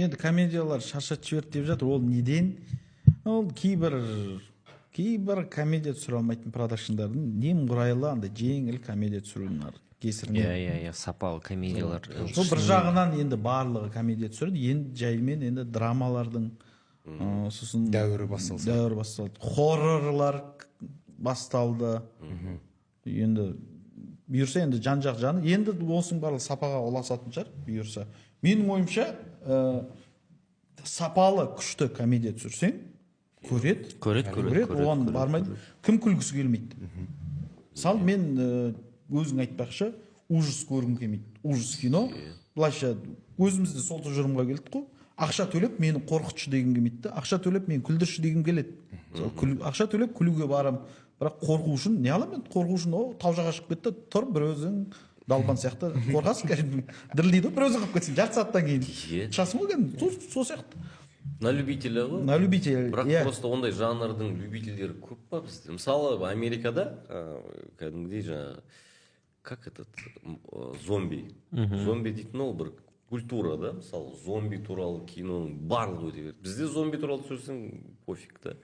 Енді комедиялар шаршатып жіберді деп жатыр. Ол неден? Ол кейбір комедия түсіре алмайтын продакшндардың немқұрайлы андай жеңіл комедия түсіруінің кесірінен. Иә, сапалы комедиялар. Сол бір жағынан енді барлығы комедия түсіреді. Енді жаймен енді драмалардың сосын дәуірі басталды. Хоррорлар басталды. Енді бұйырса енді жан-жақ жаны. Енді осының барлығы сапаға ұласатын шығар бұйырса. Менің ойымша сапалы күшті комедия түсірсең көреді, оған бармайды. Кім күлгісі келмейді? Мысалы мен өзің айтпақшы ужас көргім келмейді. Ужас кино. Былайша өзімізде сол тұжырымға келдік қой. Ақша төлеп мені қорқытшы дегім келмейді. Ақша төлеп мені күлдірші дегім келеді. Ақша төлеп күлуге барам. Бірақ қорқу үшін не аламын? Қорқу үшін тау жаққа шығып кетті, тұр бір өзің далбан сияқты қорқасың, кәдімгі дірілдейді, бір өзің қалып кетсең, жарты сағаттан кейін шығасың ғой, кәдімгі сол сияқты. На любителя ғой. На любителя. Бірақ просто ондай жанрдың любительдері көп па бізде? Мысалы, Америкада кәдімгідей жаңағы как этот зомби. Зомби дейтін ол бір культура да, мысалы зомби туралы киноның барлығы өте береді. Бізде зомби туралы түсірсең пофиг та.